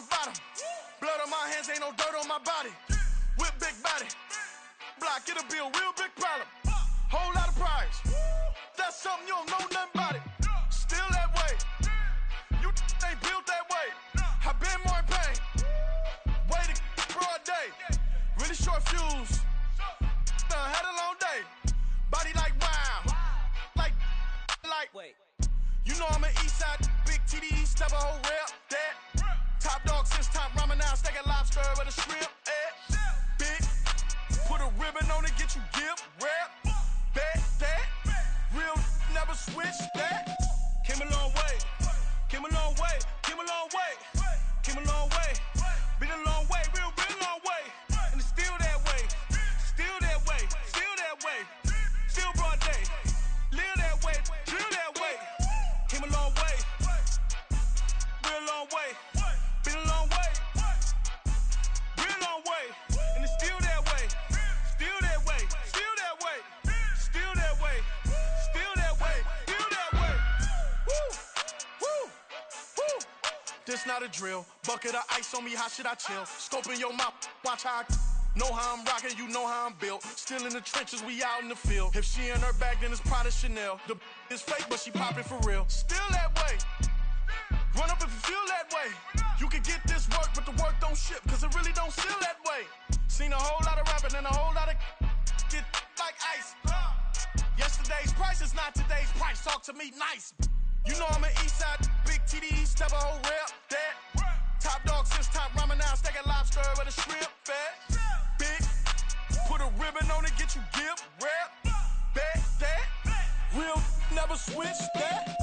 bottom. Blood on my hands, ain't no dirt on my body. Whip big body. Block, it'll be a real big problem. Whole lot of prize. That's something you don't know nothing about it. Still that way. You ain't built that way. I been more in pain. Waited broad day. Really short fuse. Had a long day. Body like wow. Like. Wait. You know I'm an east side, big TDE, step a whole rep. That. Top dog since top ramen now, steak a lobster with a shrimp. Big. Put a ribbon on it, get you give. Rep. Bet that. Real never switch that. Came a long way. Came a long way. Came a long way. Came a long way. Been a long way. Real long way. And it's still that way. Still that way. Still that way. Still broad day. Live that way. Drill that way. Came a long way. Real long way. Been a long way. Real long way. And it's still that way. Still that way. Still that way. Still that way. Still that way. Still that way. Woo. Woo. Woo. This not a drill. Bucket of ice on me, how should I chill? Scope in your mouth, watch how I know how I'm rocking, you know how I'm built. Still in the trenches, we out in the field. If she in her bag, then it's Prada Chanel. The is fake, but she poppin' for real. Still that way. Run up if you feel that way. You can get this work, but the work don't ship, cause it really don't feel that way. Seen a whole lot of rapping and a whole lot of get like ice. Yesterday's price is not today's price. Talk to me nice. You know I'm an east side, big TDE, step a whole rep. That. Top dog since top ramen now, steak a lobster with a shrimp. Fat. Big. Put a ribbon on it, get you give. Rep. Bet that. Real never switch that.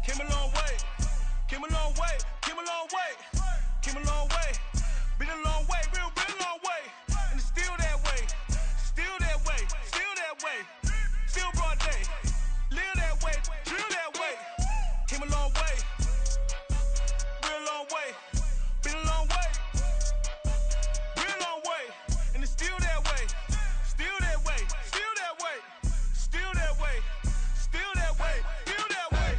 Came a long way. Came a long way. Came a long way. Came a long way. Been a long way. Real long way. And it's still that way. Still that way. Still that way. Still broad day. Live that way. Drill that way. Came a long way. Real long way. Been a long way. Real long way. And it's still that way. Still that way. Still that way. Still that way. Still that way. Still that way.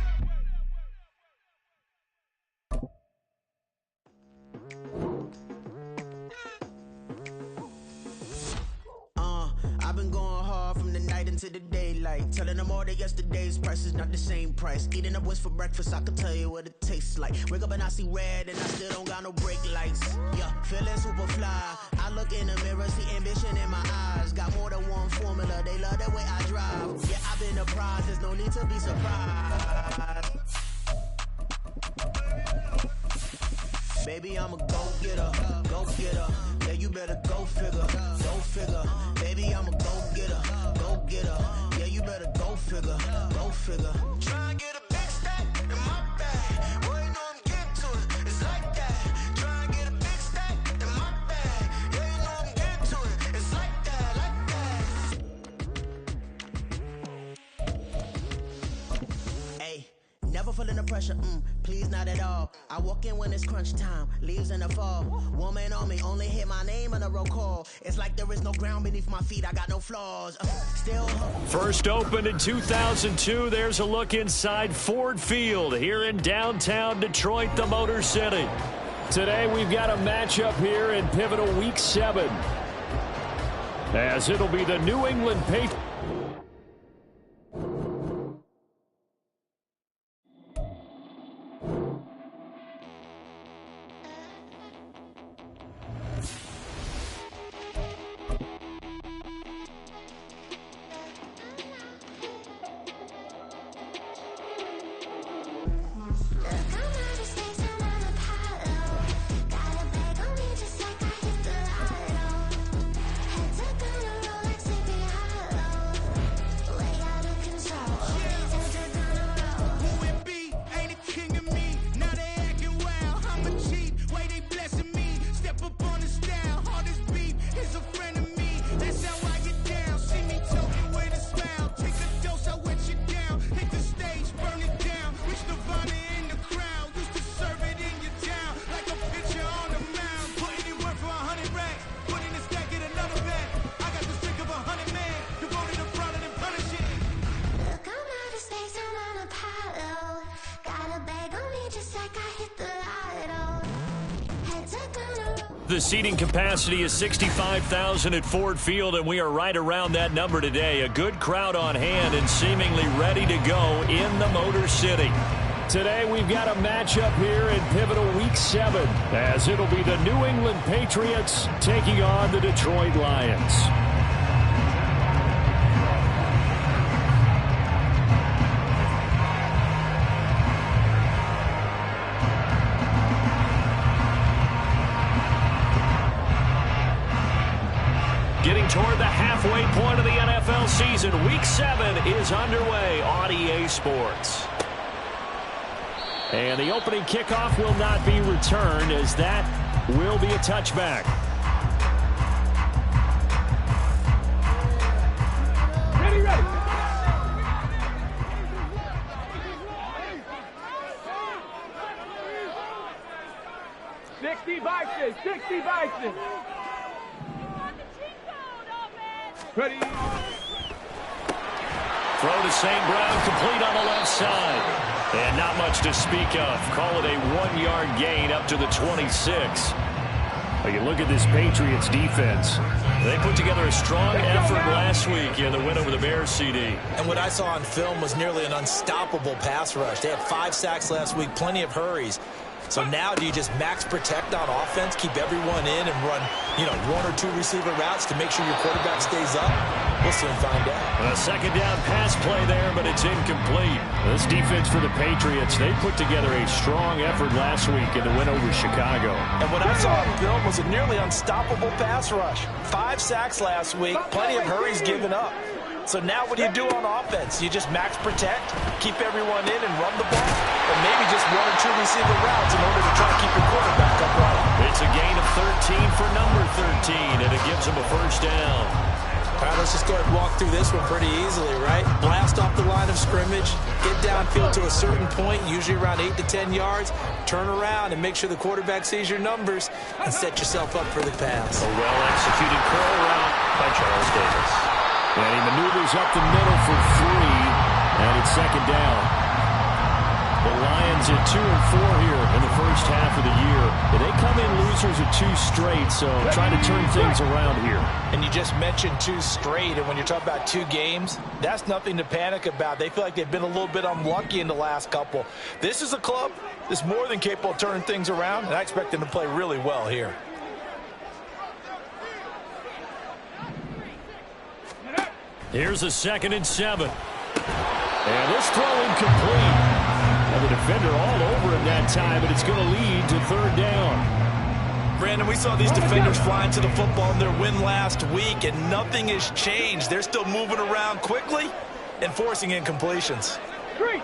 I've been going hard from the night into the daylight, telling them all that yesterday's price is not the same price. Eating up what's for breakfast, I can tell you what it tastes like. Wake up and I see red and I still don't got no brake lights. Yeah, feeling super fly. I look in the mirror, see ambition in my eyes. Got more than one formula, they love the way I drive. Yeah, I've been a prize, there's no need to be surprised. Baby, I'm a go-getter, go-getter. Yeah, you better go figure, go figure. Baby, I'm a go-getter, go-getter. Yeah, you better go figure, go figure. Try and get a big stack in my bag. Boy, you know I'm getting to it, it's like that. Try and get a big stack in my bag. Yeah, you know I'm getting to it, it's like that, like that. Hey, never feeling the pressure, please not at all. I walk in when it's crunch time, leaves in the fall. Woman on me, only hit my name on a roll call. It's like there is no ground beneath my feet, I got no flaws. Still First opened in 2002, there's a look inside Ford Field here in downtown Detroit, the Motor City. Today we've got a matchup here in pivotal week 7. As it'll be the New England Patriots. The seating capacity is 65,000 at Ford Field, and we are right around that number today. A good crowd on hand and seemingly ready to go in the Motor City. Today we've got a matchup here in pivotal Week 7, as it'll be the New England Patriots taking on the Detroit Lions. Getting toward the halfway point of the NFL season, Week 7 is underway on EA Sports. And the opening kickoff will not be returned, as that will be a touchback. Ready. 60 Bison. Ready. Throw to St. Brown, complete on the left side. And not much to speak of. Call it a 1-yard gain up to the 26. Well, you look at this Patriots defense. They put together a strong effort last week in the win over the Bears, CD. And what I saw on film was nearly an unstoppable pass rush. They had 5 sacks last week, plenty of hurries. So now do you just max protect on offense, keep everyone in, and run, 1 or 2 receiver routes to make sure your quarterback stays up? We'll soon find out. A second down pass play there, but it's incomplete. This defense for the Patriots, they put together a strong effort last week in the win over Chicago. And what I saw on film was a nearly unstoppable pass rush. 5 sacks last week, plenty of hurries given up. So now what do you do on offense? You just max protect, keep everyone in and run the ball? Or maybe just 1 or 2 receiver routes in order to try to keep your quarterback upright? It's a gain of 13 for number 13, and it gives them a first down. All right, let's just go ahead and walk through this one pretty easily, right? Blast off the line of scrimmage, get downfield to a certain point, usually around 8 to 10 yards, turn around and make sure the quarterback sees your numbers and set yourself up for the pass. A well-executed curl route by Charles Davis. And he maneuvers up the middle for 3, and it's second down. The Lions at 2-4 here in the first half of the year. They come in losers at 2 straight, so trying to turn things around here. And you just mentioned 2 straight, and when you're talking about 2 games, that's nothing to panic about. They feel like they've been a little bit unlucky in the last couple. This is a club that's more than capable of turning things around, and I expect them to play really well here. Here's a 2nd and 7. And this throw incomplete. And the defender all over him that time, but it's going to lead to 3rd down. Brandon, we saw these defenders flying to the football in their win last week, and nothing has changed. They're still moving around quickly and forcing incompletions. 3.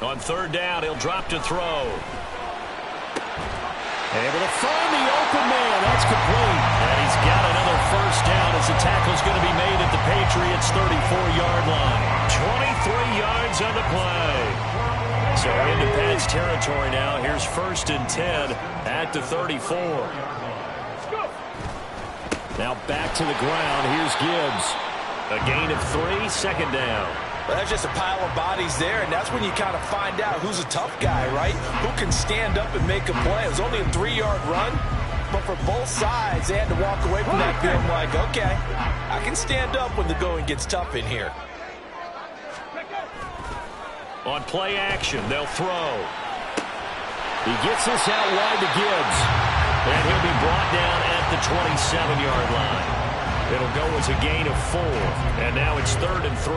On 3rd down, he'll drop to throw. Able to find the open man. That's complete. And he's got another first down as the tackle's going to be made at the Patriots' 34-yard line. 23 yards on the play. So into Pat's territory now. Here's 1st and 10 at the 34. Now back to the ground. Here's Gibbs. A gain of 3, 2nd down. Well, that's just a pile of bodies there, and that's when you kind of find out who's a tough guy, right? Who can stand up and make a play. It was only a 3-yard run, but for both sides, they had to walk away from that feeling like, okay, I can stand up when the going gets tough in here. On play action, they'll throw. He gets this out wide to Gibbs, and he'll be brought down at the 27-yard line. It'll go as a gain of 4, and now it's 3rd and 3,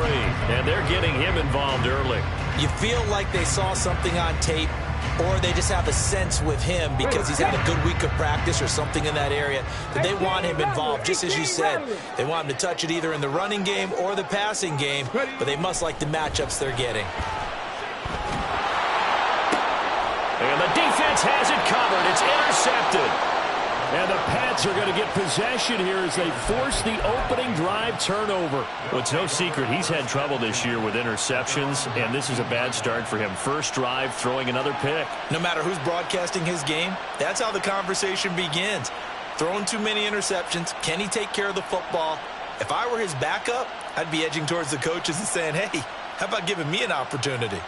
and they're getting him involved early. You feel like they saw something on tape, or they just have a sense with him because he's had a good week of practice or something in that area that they want him involved, just as you said. They want him to touch it either in the running game or the passing game, but they must like the matchups they're getting. And the defense has it covered. It's intercepted. And the Pats are going to get possession here as they force the opening drive turnover. Well, it's no secret he's had trouble this year with interceptions, and this is a bad start for him. First drive, throwing another pick. No matter who's broadcasting his game, that's how the conversation begins. Throwing too many interceptions. Can he take care of the football? If I were his backup, I'd be edging towards the coaches and saying, hey, how about giving me an opportunity?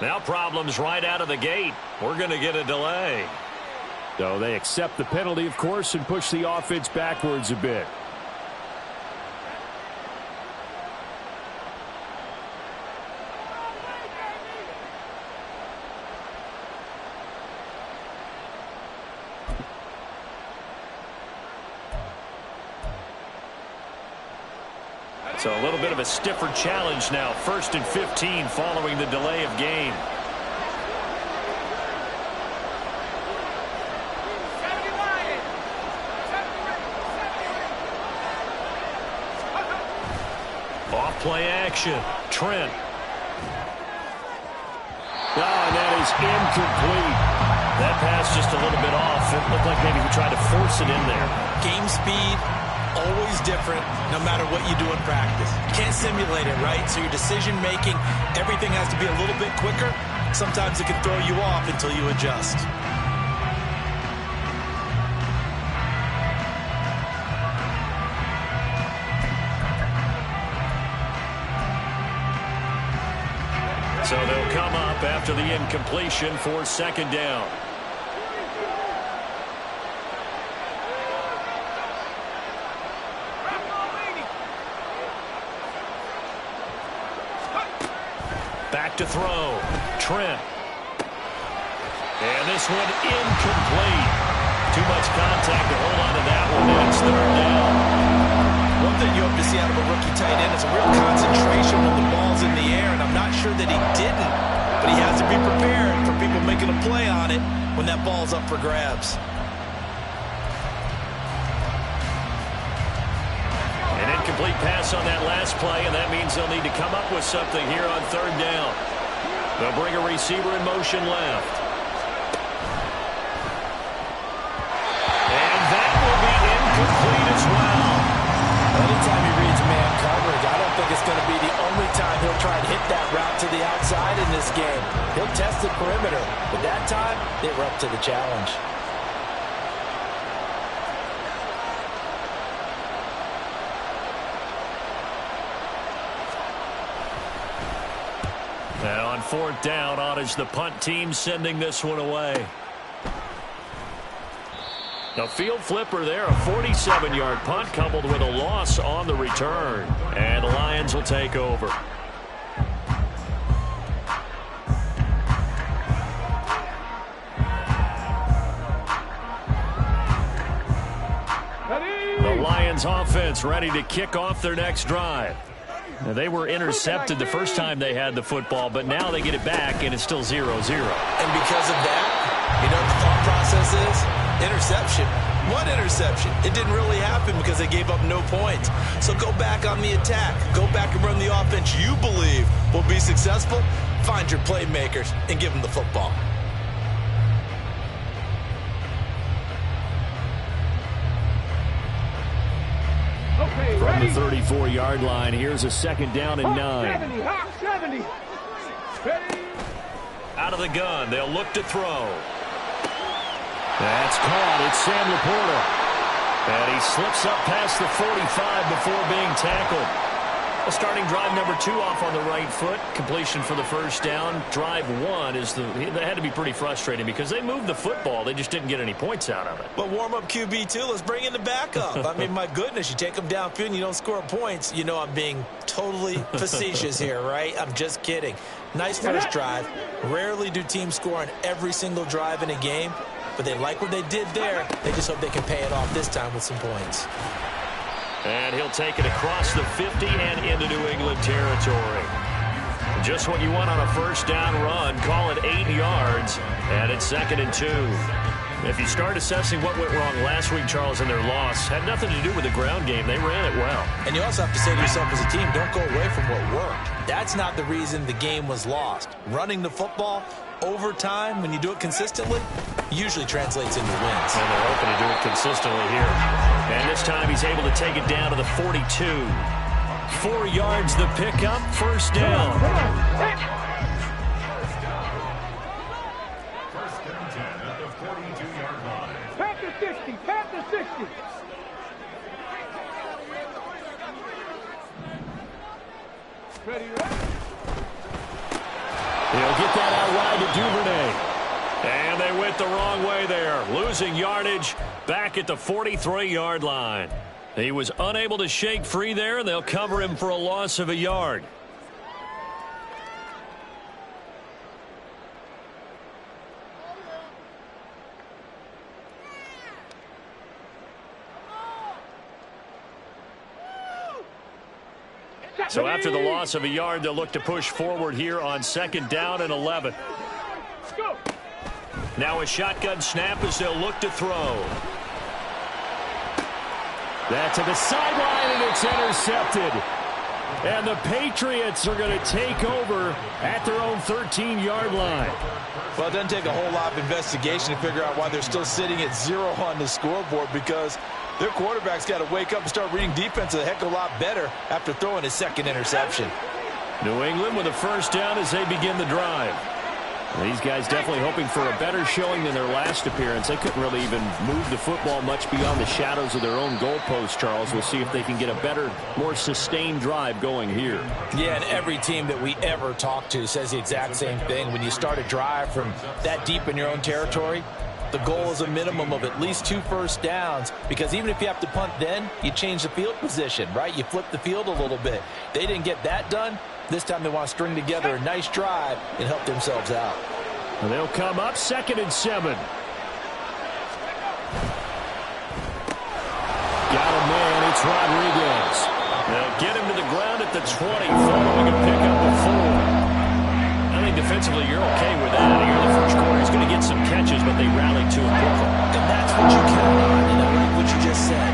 Now problems right out of the gate. We're going to get a delay. So they accept the penalty, of course, and push the offense backwards a bit. So a little bit of a stiffer challenge now. 1st and 15 following the delay of game. Off play action. Trent. Oh, and that is incomplete. That pass just a little bit off. It looked like maybe he tried to force it in there. Game speed, always different, no matter what you do in practice. You can't simulate it, right? So your decision-making, everything has to be a little bit quicker. Sometimes it can throw you off until you adjust. So they'll come up after the incompletion for 2nd down. Back to throw. Trent. And this one incomplete. Too much contact to hold on to that one, and it's 3rd down. One thing you hope to see out of a rookie tight end is a real concentration when the ball's in the air, and I'm not sure that he didn't, but he has to be prepared for people making a play on it when that ball's up for grabs. An incomplete pass on that last play, and that means they'll need to come up with something here on 3rd down. They'll bring a receiver in motion left. And that will be incomplete as well. Anytime he reads man coverage, I don't think it's going to be the only time he'll try and hit that route to the outside in this game. He'll test the perimeter, but that time, they were up to the challenge. Now on 4th down, on is the punt team sending this one away. A field flipper there, a 47-yard punt coupled with a loss on the return. And the Lions will take over. The Lions offense ready to kick off their next drive. Now, they were intercepted the first time they had the football, but now they get it back, and it's still 0-0. And because of that, you know what the thought process is? Interception. What interception? It didn't really happen because they gave up no points. So go back on the attack. Go back and run the offense you believe will be successful. Find your playmakers and give them the football. From the 34-yard line, here's a 2nd down and 9. 70, hot 70. Ready. Out of the gun, they'll look to throw. That's caught. It's Sam Laporta. And he slips up past the 45 before being tackled. A starting drive number 2 off on the right foot. Completion for the 1st down. Drive 1 is that had to be pretty frustrating because they moved the football. They just didn't get any points out of it. But warm-up QB, too. Let's bring in the backup. I mean, my goodness, you take them downfield and you don't score points. You know I'm being totally facetious here, right? I'm just kidding. Nice first drive. Rarely do teams score on every single drive in a game, but they like what they did there. They just hope they can pay it off this time with some points. And he'll take it across the 50 and into New England territory. Just what you want on a 1st down run. Call it 8 yards, and it's 2nd and 2. If you start assessing what went wrong last week, Charles, in their loss, had nothing to do with the ground game. They ran it well. And you also have to say to yourself as a team, don't go away from what worked. That's not the reason the game was lost. Running the football over time, when you do it consistently, usually translates into wins. And they're hoping to do it consistently here. And this time he's able to take it down to the 42. 4 yards the pickup, 1st down. Panther 60, Panther 60. Ready, ready. He'll get that out wide to Duvernay. And they went the wrong way there, losing yardage back at the 43-yard line. He was unable to shake free there, and they'll cover him for a loss of a yard. So after the loss of a yard, they'll look to push forward here on 2nd down and 11. Now a shotgun snap as they'll look to throw. That to the sideline, and it's intercepted. And the Patriots are going to take over at their own 13-yard line. Well, it doesn't take a whole lot of investigation to figure out why they're still sitting at 0 on the scoreboard, because their quarterback's got to wake up and start reading defense a heck of a lot better after throwing his 2nd interception. New England with a 1st down as they begin the drive. These guys definitely hoping for a better showing than their last appearance. They couldn't really even move the football much beyond the shadows of their own goalpost, Charles. We'll see if they can get a better, more sustained drive going here. Yeah, and every team that we ever talk to says the exact same thing. When you start a drive from that deep in your own territory, the goal is a minimum of at least 2 first downs, because even if you have to punt then, you change the field position, right? You flip the field a little bit. They didn't get that done. This time they want to string together a nice drive and help themselves out. And they'll come up 2nd and 7. Got a man, it's Rodriguez. They'll get him to the ground at the 20, following a pickup of 4. I think defensively you're okay with that. Here in the first quarter, he's going to get some catches, but they rallied to him quickly. And that's what you count on, and I like what you just said.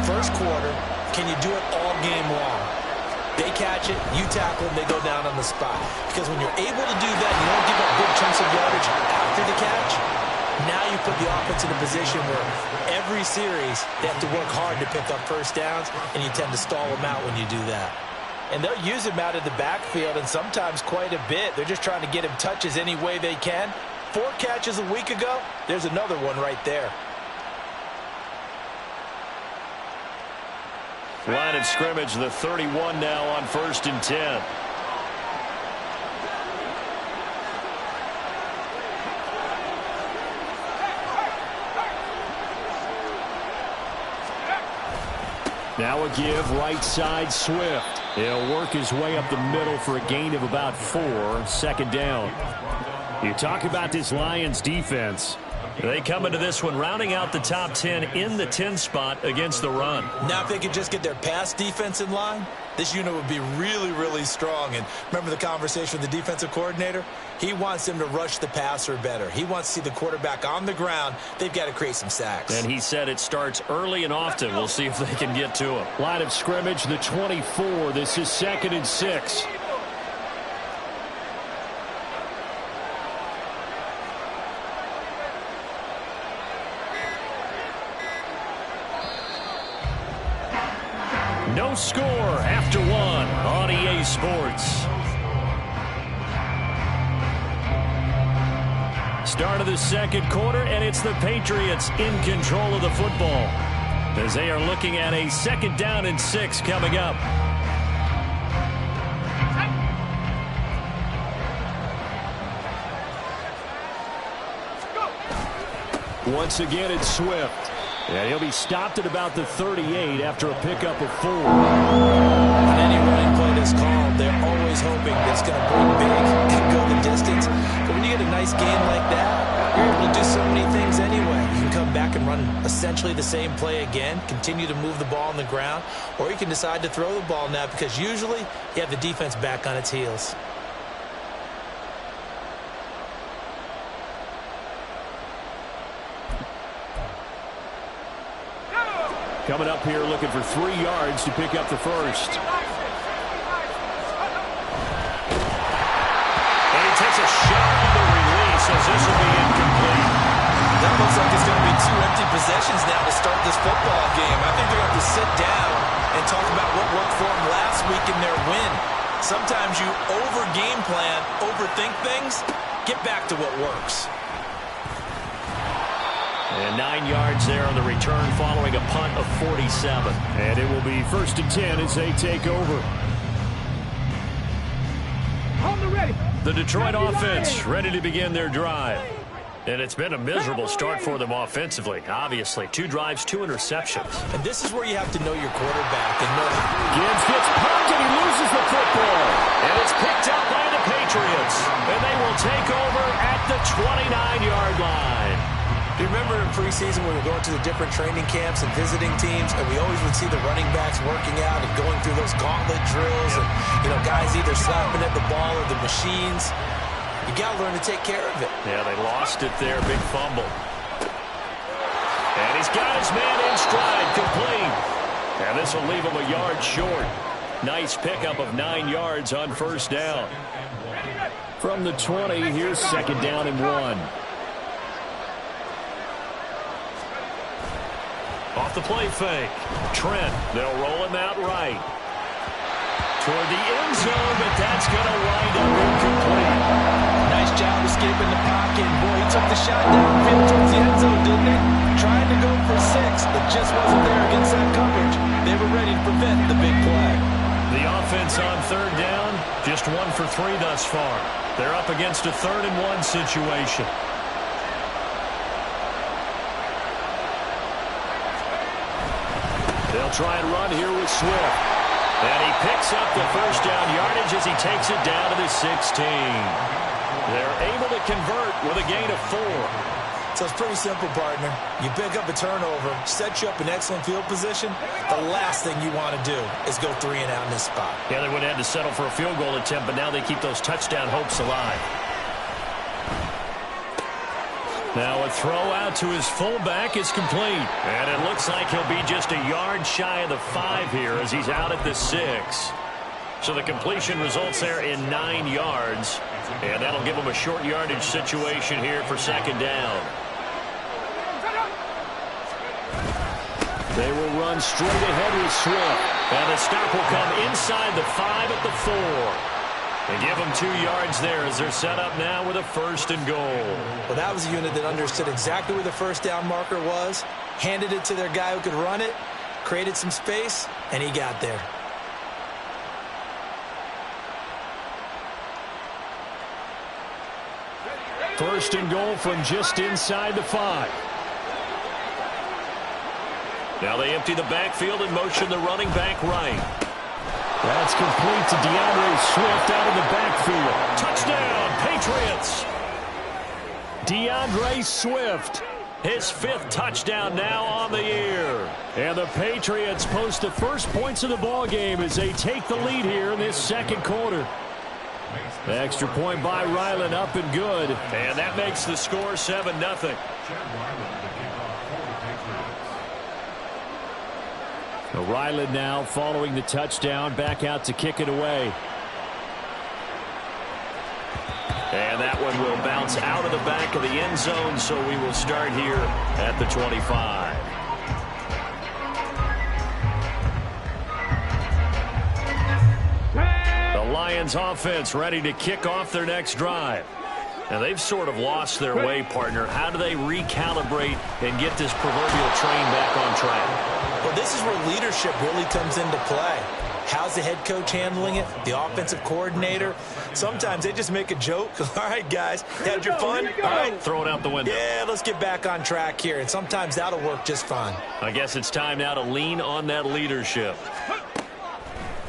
First quarter, can you do it all game long? They catch it, you tackle them, they go down on the spot. Because when you're able to do that, you don't give up big chunks of yardage after the catch. Now you put the offense in a position where every series they have to work hard to pick up 1st downs, and you tend to stall them out when you do that. And they'll use him out of the backfield, and sometimes quite a bit. They're just trying to get him touches any way they can. 4 catches a week ago, there's another one right there. Line of scrimmage, the 31 now on 1st and 10. Now a give, right side, Swift. He'll work his way up the middle for a gain of about 4, 2nd down. You talk about this Lions defense. They come into this one rounding out the top 10 in the 10 spot against the run. Now if they could just get their pass defense in line, this unit would be really, really strong. And remember the conversation with the defensive coordinator? He wants them to rush the passer better. He wants to see the quarterback on the ground. They've got to create some sacks. And he said it starts early and often. We'll see if they can get to him. Line of scrimmage, the 24. This is 2nd and 6. No score after 1 on EA Sports. Start of the 2nd quarter, and it's the Patriots in control of the football as they are looking at a 2nd down and 6 coming up. Once again, it's Swift. And he'll be stopped at about the 38 after a pickup of 4. On any running play that's called, they're always hoping that it's going to break big and go the distance. But when you get a nice game like that, you're able to do so many things anyway. You can come back and run essentially the same play again, continue to move the ball on the ground, or you can decide to throw the ball now because usually you have the defense back on its heels. Coming up here looking for 3 yards to pick up the first. And he takes a shot on the release as this will be incomplete. That looks like it's going to be 2 empty possessions now to start this football game. I think they're going to have to sit down and talk about what worked for them last week in their win. Sometimes you over-game plan, overthink things, get back to what works. And 9 yards there on the return following a punt of 47. And it will be 1st and 10 as they take over. On the ready. The Detroit offense ready to begin their drive. And it's been a miserable start for them offensively, obviously. 2 drives, 2 interceptions. And this is where you have to know your quarterback and know. Gibbs gets pumped and he loses the football. And it's picked up by the Patriots. And they will take over at the 29-yard line. You remember in preseason when we were going to the different training camps and visiting teams, and we always would see the running backs working out and going through those gauntlet drills and, guys either slapping at the ball or the machines. You got to learn to take care of it. Yeah, they lost it there. Big fumble. And he's got his man in stride, complete. And this will leave him a yard short. Nice pickup of 9 yards on first down. From the 20, here's second down and 1. Off the play fake. Trent, they'll roll him out right. Toward the end zone, but that's going to wind up incomplete. Nice job escaping the pocket. Boy, he took the shot downfield towards the end zone, didn't he? Trying to go for 6. It just wasn't there against that coverage. They were ready to prevent the big play. The offense on third down, just 1 for 3 thus far. They're up against a 3rd and 1 situation. They'll try and run here with Swift. And he picks up the first down yardage as he takes it down to the 16. They're able to convert with a gain of 4. So it's pretty simple, partner. You pick up a turnover, set you up in excellent field position. The last thing you want to do is go 3 and out in this spot. Yeah, they would have had to settle for a field goal attempt, but now they keep those touchdown hopes alive. Now a throw out to his fullback is complete. And it looks like he'll be just a yard shy of the 5 here as he's out at the 6. So the completion results there in 9 yards. And that'll give him a short yardage situation here for second down. They will run straight ahead with Swift. And the stop will come inside the 5 at the 4. And give them 2 yards there as they're set up now with a 1st and goal. Well, that was a unit that understood exactly where the first down marker was, handed it to their guy who could run it, created some space, and he got there. First and goal from just inside the 5. Now they empty the backfield and motion the running back right. That's complete to DeAndre Swift out of the backfield. Touchdown, Patriots! DeAndre Swift, his 5th touchdown now on the year. And the Patriots post the first points of the ball game as they take the lead here in this second quarter. The extra point by Ryland up and good. And that makes the score 7-0. Ryland now following the touchdown, back out to kick it away. And that one will bounce out of the back of the end zone, so we will start here at the 25. The Lions offense ready to kick off their next drive. Now they've sort of lost their way, partner. How do they recalibrate and get this proverbial train back on track? Well, this is where leadership really comes into play. How's the head coach handling it? The offensive coordinator? Sometimes they just make a joke. All right, guys, had your fun? All right. Throw it out the window. Yeah, let's get back on track here. And sometimes that'll work just fine. I guess it's time now to lean on that leadership.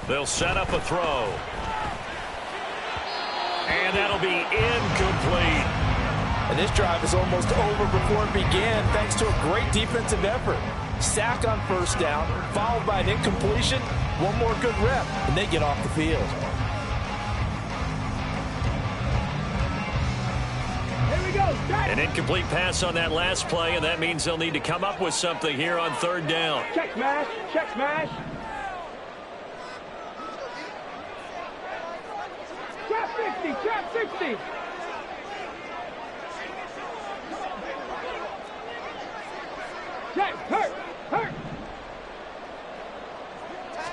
They'll set up a throw. And that'll be incomplete. And this drive is almost over before it began thanks to a great defensive effort. Sack on first down, followed by an incompletion. One more good rep, and they get off the field. Here we go. An incomplete pass on that last play, and that means they'll need to come up with something here on third down. Check smash. Check smash. Trap 60. Trap 60. Check. Hurt. Hurt.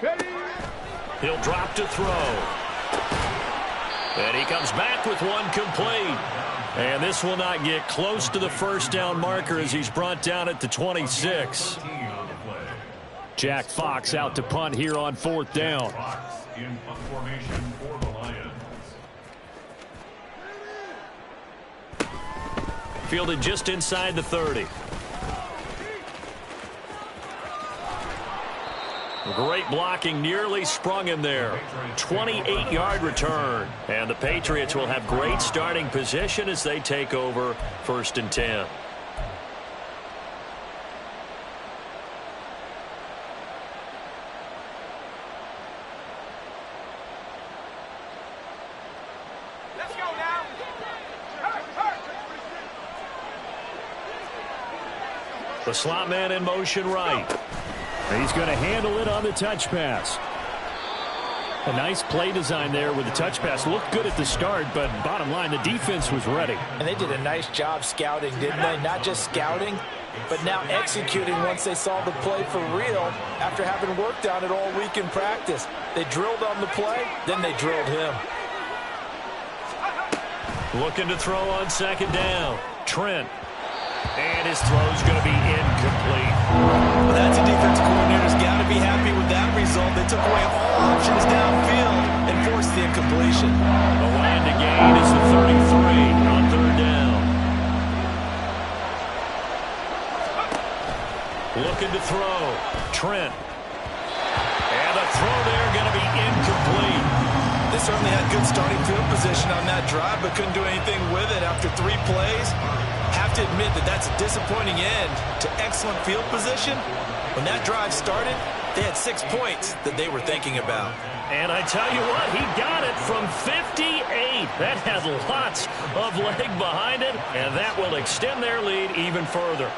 Ready. He'll drop to throw. And he comes back with one complete. And this will not get close to the first down marker as he's brought down at the 26. Jack Fox out to punt here on fourth down. fielded just inside the 30. Great blocking, nearly sprung him there. 28-yard return. And the Patriots will have great starting position as they take over 1st and 10. Let's go now. The slot man in motion right. He's going to handle it on the touch pass. A nice play design there with the touch pass. Looked good at the start, but bottom line, the defense was ready. And they did a nice job scouting, didn't they? Not just scouting, but now executing once they saw the play for real after having worked on it all week in practice. They drilled on the play, then they drilled him. Looking to throw on 2nd down. Trent. And his throw's going to be incomplete. Well, that's a defense coordinator's got to be happy with that result. They took away all options downfield and forced the incompletion. The line to gain is the 33 on 3rd down. Looking to throw. Trent. And the throw there going to be incomplete. They certainly had good starting field position on that drive, but couldn't do anything with it after 3 plays. Have to admit that that's a disappointing end to excellent field position. When that drive started, they had 6 points that they were thinking about. And I tell you what, he got it from 58. That has lots of leg behind it, and that will extend their lead even further.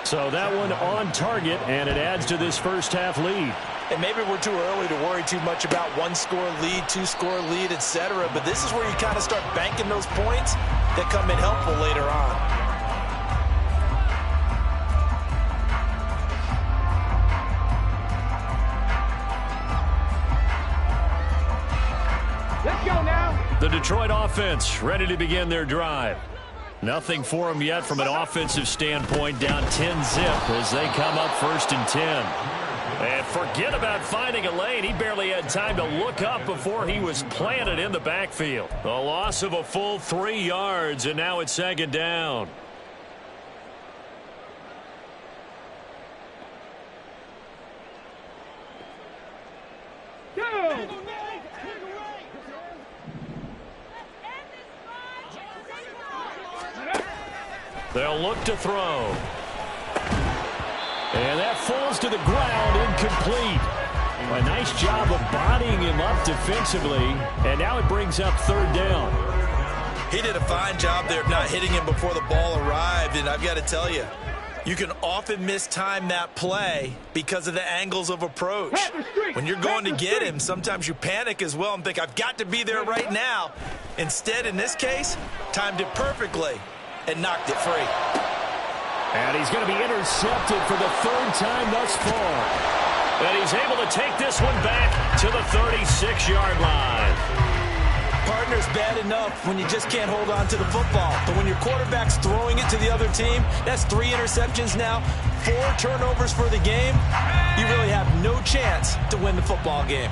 So that one on target, and it adds to this first half lead. And maybe we're too early to worry too much about 1-score lead, 2-score lead, etc. But this is where you kind of start banking those points that come in helpful later on. Let's go now. The Detroit offense ready to begin their drive. Nothing for them yet from an offensive standpoint, down 10-zip as they come up 1st and 10. And forget about finding a lane. He barely had time to look up before he was planted in the backfield. A loss of a full 3 yards, and now it's 2nd down. Go. They'll look to throw. And that falls to the ground, incomplete. A nice job of bodying him up defensively, and now it brings up 3rd down. He did a fine job there of not hitting him before the ball arrived, and I've got to tell you, you can often mistime that play because of the angles of approach. When you're going to get him, sometimes you panic as well and think, I've got to be there right now. Instead, in this case, timed it perfectly and knocked it free. And he's going to be intercepted for the 3rd time thus far. And he's able to take this one back to the 36-yard line. Partner's bad enough when you just can't hold on to the football. But when your quarterback's throwing it to the other team, that's 3 interceptions now, 4 turnovers for the game. You really have no chance to win the football game.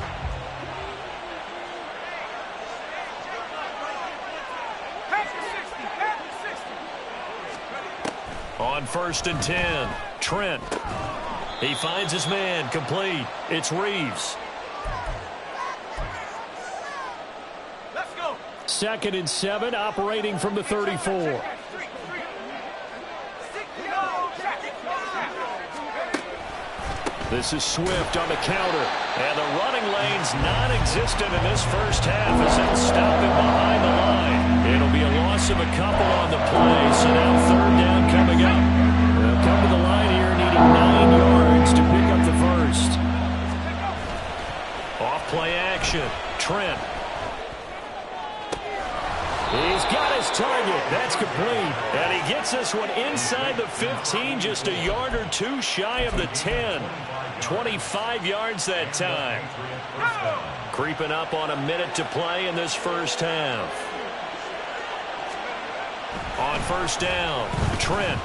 On 1st and 10, Trent. He finds his man, complete. It's Reeves. Let's go. 2nd and 7, operating from the 34. This is Swift on the counter. And the running lane's non-existent in this first half as they'll stop him behind the line. It'll be a loss of a couple on the play, so now 3rd down coming up. They'll come to the line here needing 9 yards to pick up the first. Off play action. Trent. He's got his target. That's complete. And he gets this one inside the 15, just a yard or 2 shy of the 10. 25 yards that time. Creeping up on a minute to play in this first half. On 1st down, Trent.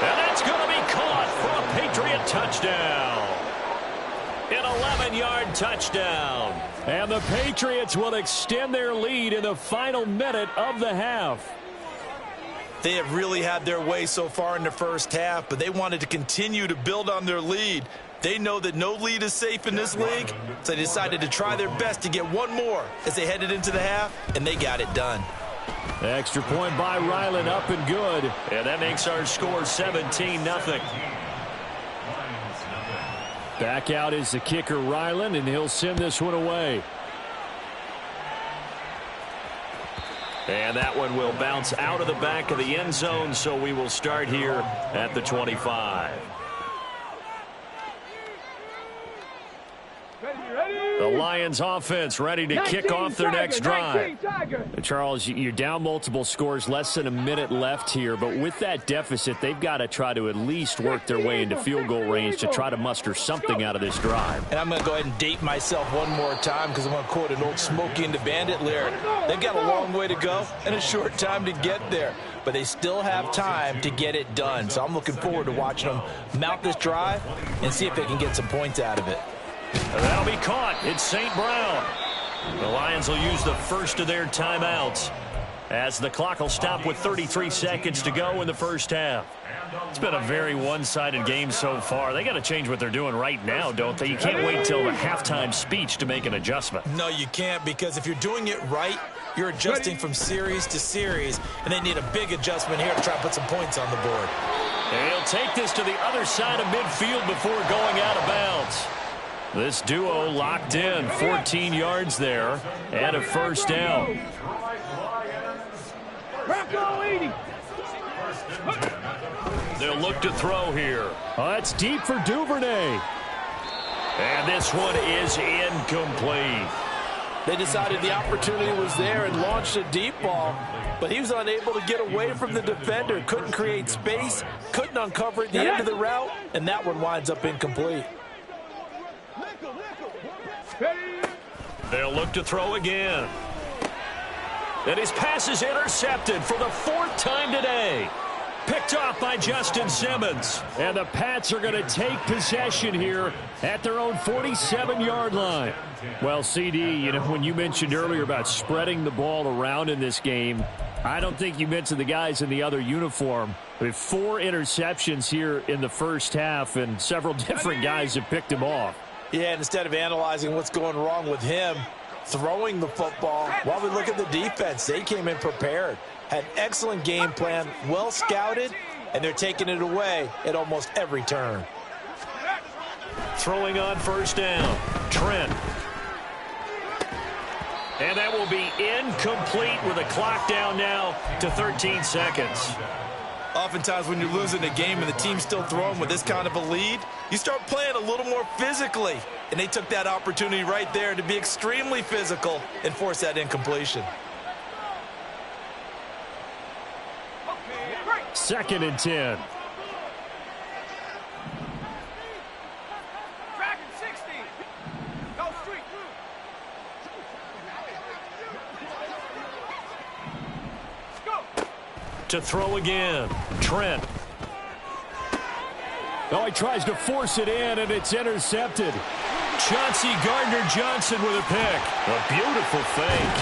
And that's going to be caught for a Patriot touchdown. An 11-yard touchdown. And the Patriots will extend their lead in the final minute of the half. They have really had their way so far in the first half, but they wanted to continue to build on their lead. They know that no lead is safe in this league, so they decided to try their best to get one more as they headed into the half, and they got it done. Extra point by Ryland, up and good. And that makes our score 17-0. Back out is the kicker, Ryland, and he'll send this one away. And that one will bounce out of the back of the end zone, so we will start here at the 25. The Lions offense ready to kick off their next drive. Charles, you're down multiple scores, less than a minute left here, but with that deficit, they've got to try to at least work their way into field goal range to try to muster something out of this drive. And I'm going to go ahead and date myself one more time because I'm going to quote an old Smokey and the Bandit lyric. They've got a long way to go and a short time to get there, but they still have time to get it done. So I'm looking forward to watching them mount this drive and see if they can get some points out of it. That'll be caught. It's St. Brown. The Lions will use the first of their timeouts as the clock will stop with 33 seconds to go in the first half. It's been a very one-sided game so far. They got to change what they're doing right now, don't they? You can't wait till the halftime speech to make an adjustment. No, you can't, because if you're doing it right, you're adjusting from series to series, and they need a big adjustment here to try to put some points on the board. And he'll take this to the other side of midfield before going out of bounds. This duo locked in, 14 yards there, and a first down. They'll look to throw here. It's deep for Duvernay. And this one is incomplete. They decided the opportunity was there and launched a deep ball, but he was unable to get away from the defender, couldn't create space, couldn't uncover the end of the route, and that one winds up incomplete. They'll look to throw again. And his pass is intercepted for the fourth time today. Picked off by Justin Simmons. And the Pats are going to take possession here at their own 47-yard line. Well, CD, you know, when you mentioned earlier about spreading the ball around in this game, I don't think you mentioned the guys in the other uniform. With 4 interceptions here in the first half, and several different guys have picked him off. Yeah, and instead of analyzing what's going wrong with him throwing the football, while we look at the defense, they came in prepared, had excellent game plan, well scouted, and they're taking it away at almost every turn. Throwing on first down, Trent. And that will be incomplete with a clock down now to 13 seconds. Oftentimes when you're losing a game and the team's still throwing with this kind of a lead, you start playing a little more physically. And they took that opportunity right there to be extremely physical and force that incompletion. 2nd and 10. Dragon 60. Go street. Go. To throw again, Trent. Oh, he tries to force it in, and it's intercepted. Chauncey Gardner-Johnson with a pick. A beautiful fake.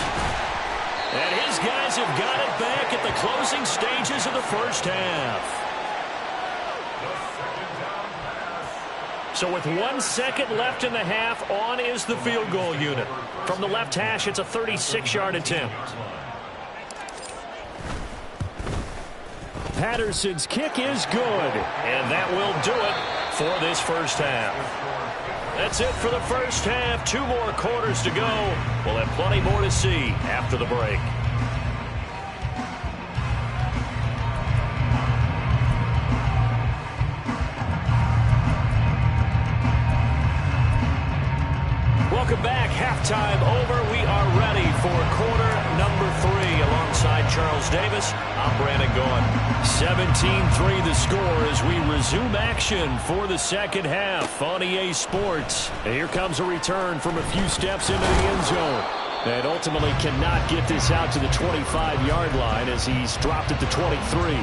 And his guys have got it back at the closing stages of the first half. So with 1 second left in the half, on is the field goal unit. From the left hash, it's a 36-yard attempt. Patterson's kick is good. And that will do it for this first half. That's it for the first half. 2 more quarters to go. We'll have plenty more to see after the break. Welcome back. Halftime over. We are ready for quarter number 3 alongside Charles Davis. I'm Brandon Gaughan. 17-3 the score as we resume action for the second half on EA Sports. And here comes a return from a few steps into the end zone. And ultimately cannot get this out to the 25-yard line as he's dropped at the 23.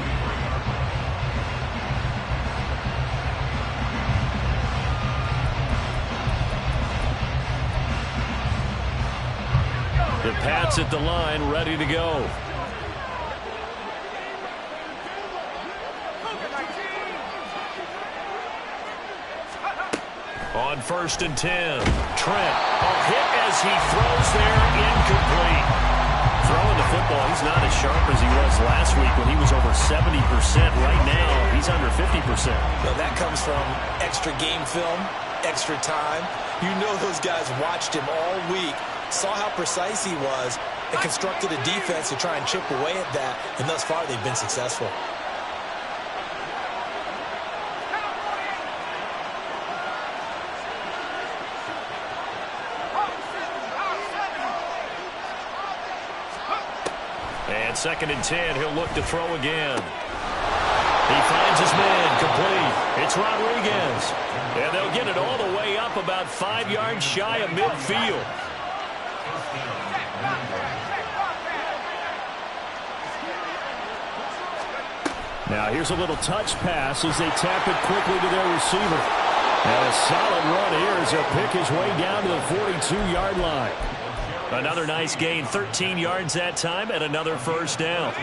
The Pats at the line, ready to go. On 1st and 10, Trent. A hit as he throws there, incomplete. Throwing the football, he's not as sharp as he was last week when he was over 70%. Right now, he's under 50%. Well, that comes from extra game film, extra time. You know those guys watched him all week, saw how precise he was, and constructed a defense to try and chip away at that, and thus far they've been successful. And 2nd and 10, he'll look to throw again. He finds his man, complete. It's Rodriguez. And they'll get it all the way up about 5 yards shy of midfield. Now here's a little touch pass as they tap it quickly to their receiver. And a solid run here as he'll pick his way down to the 42-yard line. Another nice gain, 13 yards that time, and another first down.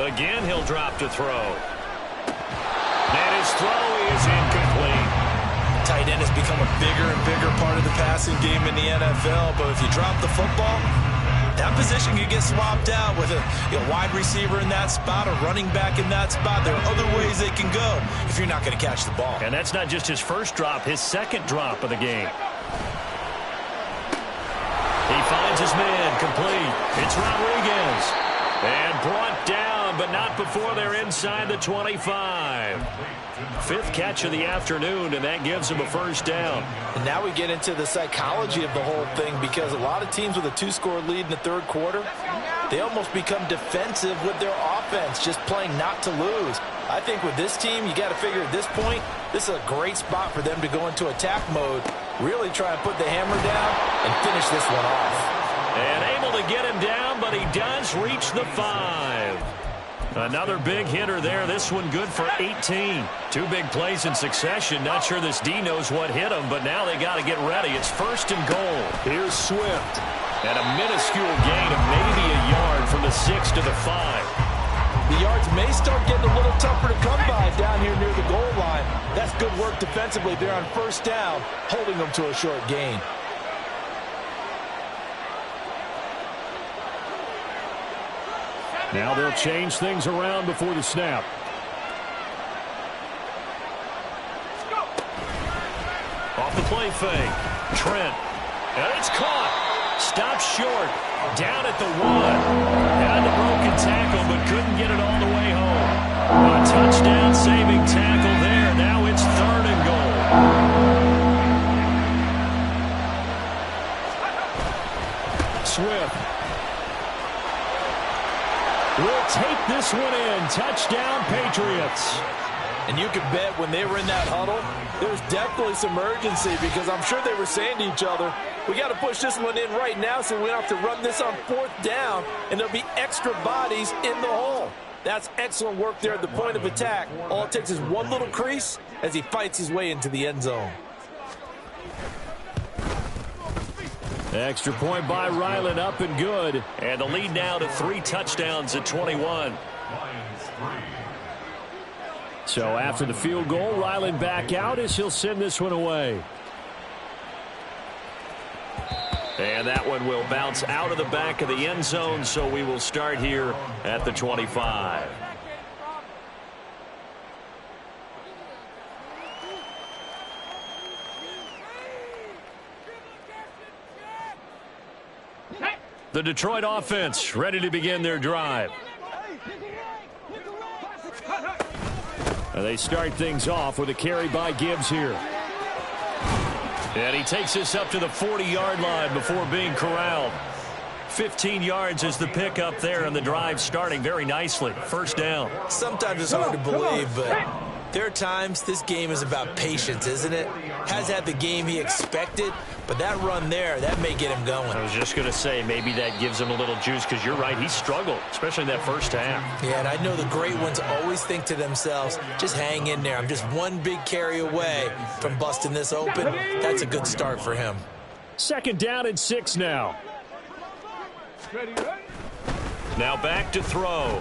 Again, he'll drop to throw. And his throw is incomplete. Tight end has become a bigger and bigger part of the passing game in the NFL, but if you drop the football, that position can get swapped out with a wide receiver in that spot, a running back in that spot. There are other ways they can go if you're not going to catch the ball. And that's not just his first drop, his second drop of the game. He finds his man, complete. It's Rodriguez. And brought down, but not before they're inside the 25. 5th catch of the afternoon, and that gives him a first down. And now we get into the psychology of the whole thing, because a lot of teams with a 2-score lead in the 3rd quarter, they almost become defensive with their offense, just playing not to lose. I think with this team, you got to figure at this point, this is a great spot for them to go into attack mode, really try and put the hammer down and finish this one off. And able to get him down, but he does reach the 5. Another big hitter there. This one good for 18. 2 big plays in succession. Not sure this D knows what hit him, but now they got to get ready. It's 1st and goal. Here's Swift. And a minuscule gain of maybe a yard from the 6 to the 5. The yards may start getting a little tougher to come by down here near the goal line. That's good work defensively there on 1st down, holding them to a short gain. Now they'll change things around before the snap. Off the play fake. Trent. And it's caught. Stopped short. Down at the 1. Had the broken tackle, but couldn't get it all the way home. A touchdown saving tackle there. Now it's 3rd and goal. Swift. We'll take this one in. Touchdown, Patriots. And you can bet when they were in that huddle, there was definitely some urgency, because I'm sure they were saying to each other, we got to push this one in right now so we don't have to run this on 4th down, and there'll be extra bodies in the hole. That's excellent work there at the point of attack. All it takes is one little crease as he fights his way into the end zone. Extra point by Ryland, up and good. And the lead now to 3 touchdowns at 21. So after the field goal, Ryland back out as he'll send this one away. And that one will bounce out of the back of the end zone, so we will start here at the 25. The Detroit offense ready to begin their drive. And they start things off with a carry by Gibbs here. And he takes this up to the 40-yard line before being corralled. 15 yards is the pickup there, and the drive starting very nicely. First down. Sometimes it's hard to believe, but there are times this game is about patience, isn't it? Has had the game he expected, But that run there, that may get him going. I was just going to say, maybe that gives him a little juice, because you're right, he struggled, especially in that first half. Yeah, and I know the great ones always think to themselves, just hang in there. I'm just one big carry away from busting this open. That's a good start for him. 2nd down and 6 now. Now back to throw.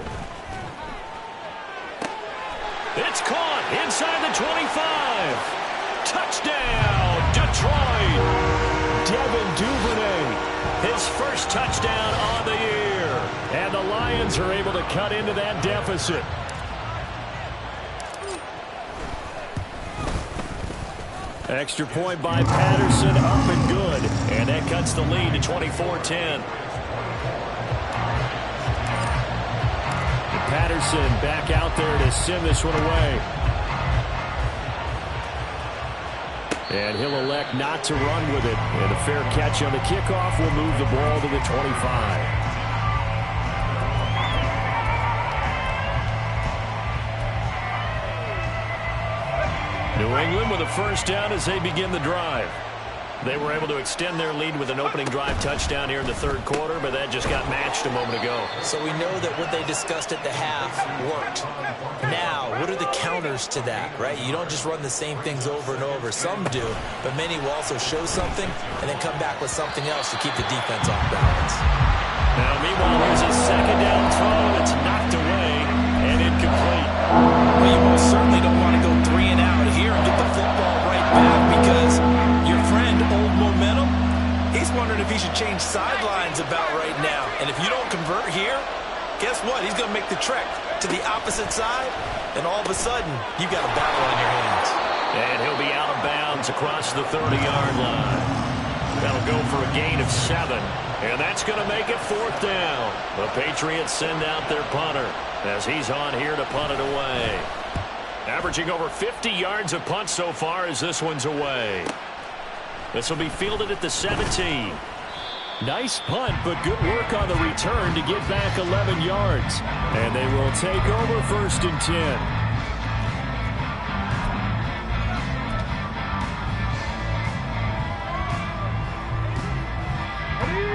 It's caught inside the 25. Touchdown, Detroit. Devin Duvernay, his first touchdown on the year. And the Lions are able to cut into that deficit. Extra point by Patterson, up and good. And that cuts the lead to 24-10. Patterson back out there to send this one away. And he'll elect not to run with it. And a fair catch on the kickoff will move the ball to the 25. New England with a first down as they begin the drive. They were able to extend their lead with an opening drive touchdown here in the 3rd quarter, but that just got matched a moment ago. So we know that what they discussed at the half worked. Now, what are the counters to that, right? You don't just run the same things over and over. Some do, but many will also show something and then come back with something else to keep the defense off balance. Now, meanwhile, here's a 2nd down throw. It's knocked away and incomplete. Well, you most certainly don't want to go 3 and out here and get the football right back, because your friend, Old Momentum, he's wondering if he should change sidelines about right now. And if you don't convert here, guess what? He's going to make the trek to the opposite side, and all of a sudden, you've got a battle on your hands. And he'll be out of bounds across the 30-yard line. That'll go for a gain of 7, and that's going to make it 4th down. The Patriots send out their punter as he's on here to punt it away. Averaging over 50 yards of punt so far as this one's away. This will be fielded at the 17. Nice punt, but good work on the return to get back 11 yards. And they will take over 1st and 10.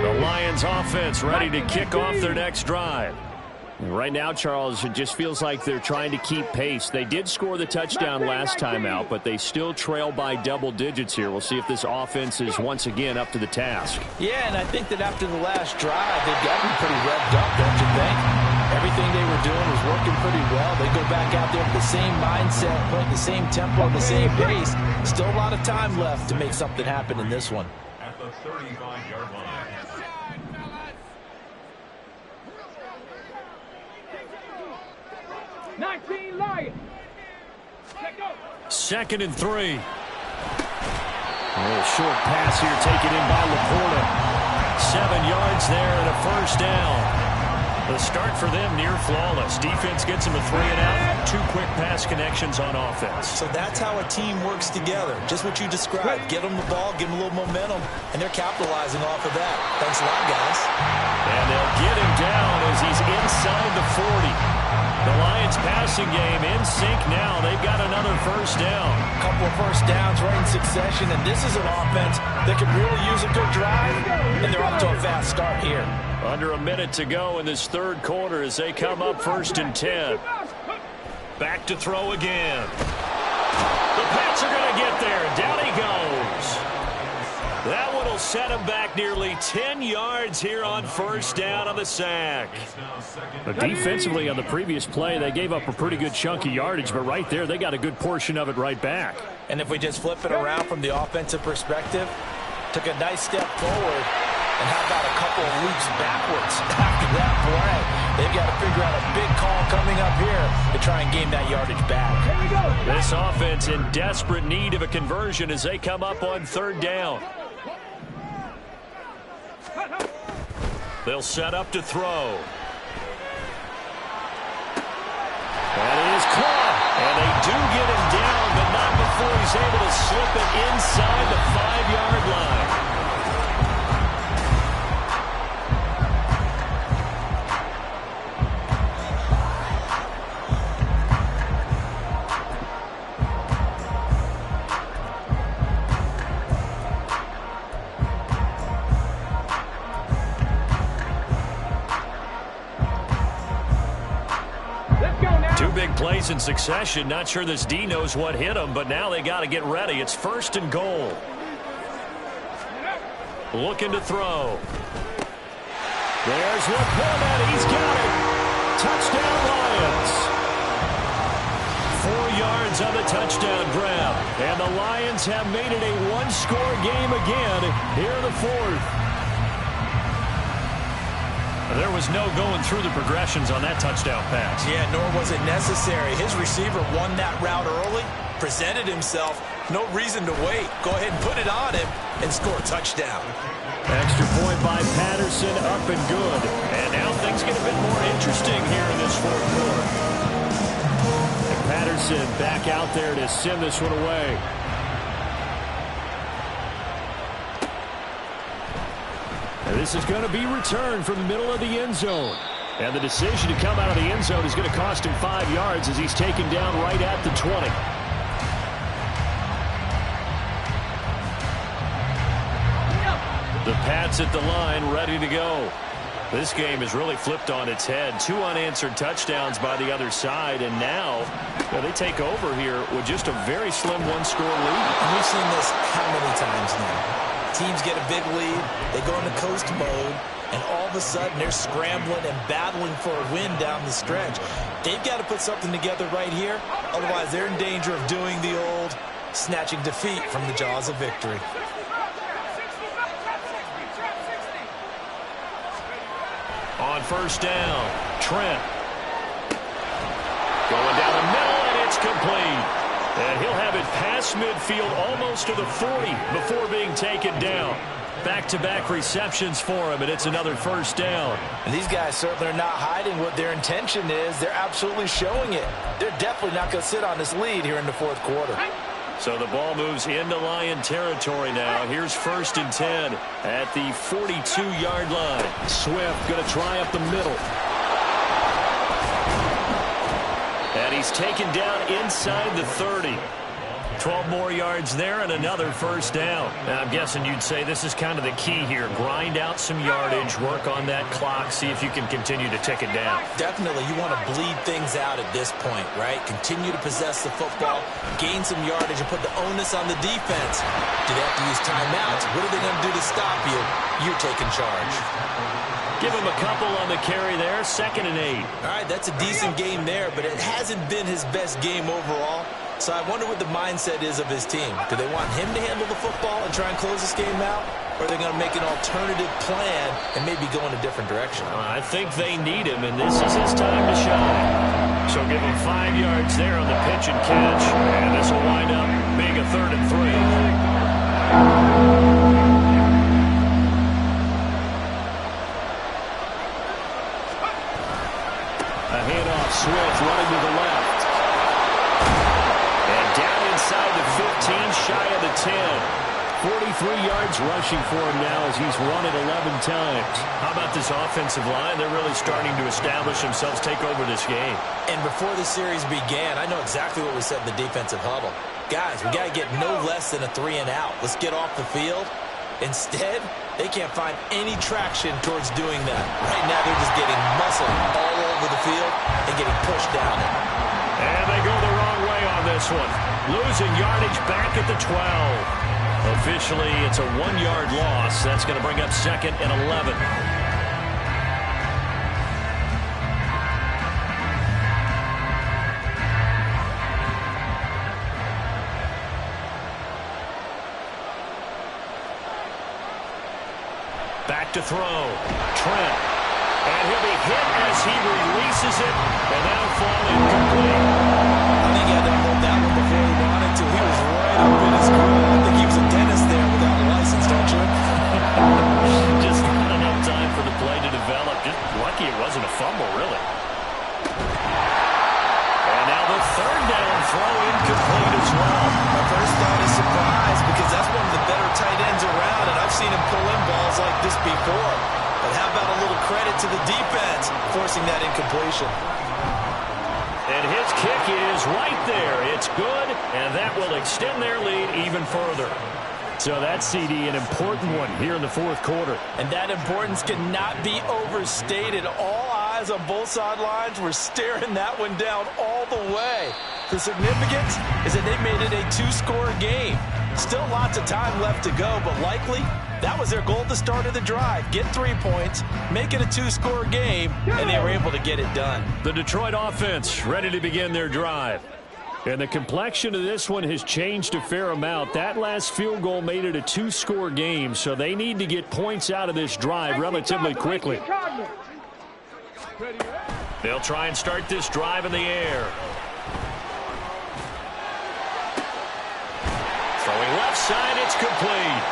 The Lions offense ready to kick off their next drive. Right now, Charles, it just feels like they're trying to keep pace. They did score the touchdown last time out, but they still trail by double digits here. We'll see if this offense is once again up to the task. Yeah, and I think that after the last drive, they've got to be pretty revved up, don't you think? Everything they were doing was working pretty well. They go back out there with the same mindset, playing the same tempo, the same pace. Still a lot of time left to make something happen in this one. At the 35-yard line. 19 Lions. 2nd and 3. A little short pass here taken in by Laporta. 7 yards there and a first down. The start for them near flawless. Defense gets them a 3 and out. 2 quick pass connections on offense. So that's how a team works together. Just what you described. Get them the ball, give them a little momentum, and they're capitalizing off of that. Thanks a lot, guys. And they'll get him down as he's inside the 40. The Lions passing game in sync now. They've got another first down. A couple of first downs right in succession, and this is an offense that could really use a good drive, and they're off to a fast start here. Under a minute to go in this 3rd quarter as they come up 1st and 10. Back to throw again. The Pats are going to get there. Down he goes. That one will set him back nearly 10 yards here on first down on the sack. But defensively on the previous play, they gave up a pretty good chunk of yardage, but right there, they got a good portion of it right back. And if we just flip it around from the offensive perspective, took a nice step forward, and how about a couple of leaps backwards after that play? They've got to figure out a big call coming up here to try and gain that yardage back. This offense in desperate need of a conversion as they come up on 3rd down. They'll set up to throw. That is caught. And they do get him down, but not before he's able to slip it inside the 5-yard line. plays in succession. Not sure this D knows what hit him, but now they got to get ready. It's 1st and goal. Looking to throw. There's LaPorta. He's got it. Touchdown, Lions. 4 yards on the touchdown grab. And the Lions have made it a one-score game again here in the 4th. There was no going through the progressions on that touchdown pass. Yeah, nor was it necessary. His receiver won that route early, presented himself. No reason to wait. Go ahead and put it on him and score a touchdown. Extra point by Patterson, up and good. And now things get a bit more interesting here in this 4th quarter. And Patterson back out there to send this one away. And this is going to be returned from the middle of the end zone. And the decision to come out of the end zone is going to cost him 5 yards as he's taken down right at the 20. The Pats at the line, ready to go. This game has really flipped on its head. 2 unanswered touchdowns by the other side, and now they take over here with just a very slim one-score lead. And we've seen this how many times now? Teams get a big lead, they go into coast mode, and all of a sudden they're scrambling and battling for a win down the stretch. They've got to put something together right here, otherwise they're in danger of doing the old snatching defeat from the jaws of victory. On 1st down, Trent. Going down the middle, and it's complete. And he'll have it past midfield almost to the 40 before being taken down. Back-to-back receptions for him, and it's another 1st down. And these guys certainly are not hiding what their intention is. They're absolutely showing it. They're definitely not going to sit on this lead here in the 4th quarter. So the ball moves into Lion territory now. Here's 1st and 10 at the 42-yard line. Swift going to try up the middle. And he's taken down inside the 30. 12 more yards there and another 1st down. And I'm guessing you'd say this is kind of the key here. Grind out some yardage, work on that clock, see if you can continue to tick it down. Definitely, you want to bleed things out at this point, right? Continue to possess the football, gain some yardage, and put the onus on the defense. Do they have to use timeouts? What are they going to do to stop you? You're taking charge. Give him a couple on the carry there. 2nd and 8. All right, that's a decent game there, but it hasn't been his best game overall. So I wonder what the mindset is of his team. Do they want him to handle the football and try and close this game out? Or are they going to make an alternative plan and maybe go in a different direction? I think they need him, and this is his time to shine. So give him 5 yards there on the pitch and catch. And this will wind up being a 3rd and 3. A handoff, Swift running to the left. And down inside the 15, shy of the 10. 43 yards rushing for him now as he's run it 11 times. How about this offensive line? They're really starting to establish themselves, take over this game. And before the series began, I know exactly what we said in the defensive huddle. Guys, we got to get no less than a 3 and out. Let's get off the field. Instead, they can't find any traction towards doing that. Right now, they're just getting muscled all over the field and getting pushed down it. And they go the wrong way on this one. Losing yardage back at the 12. Officially, it's a 1-yard loss. That's going to bring up 2nd and 11. Back to throw. Trent. And he'll be hit as he releases it. And now fall incomplete. I think he had to hold that one before he wanted to. He was right up in his grill. I think he was a dentist there without a license, don't you? Just not enough time for the play to develop. Just lucky it wasn't a fumble, really. And now the 3rd down throw incomplete as well. My first thought is surprise because that's one of the better tight ends around, and I've seen him pull in balls like this before. But how about a little credit to the defense forcing that incompletion? And his kick is right there. It's good, and that will extend their lead even further. So that's, CD, an important one here in the 4th quarter. And that importance cannot be overstated. All eyes guys on both sidelines were staring that one down all the way. The significance is that they made it a 2-score game. Still lots of time left to go, but likely that was their goal at the start of the drive. Get 3 points, make it a 2-score game, and they were able to get it done. The Detroit offense ready to begin their drive. And the complexion of this one has changed a fair amount. That last field goal made it a 2-score game, so they need to get points out of this drive relatively quickly. They'll try and start this drive in the air. Throwing left side, it's complete.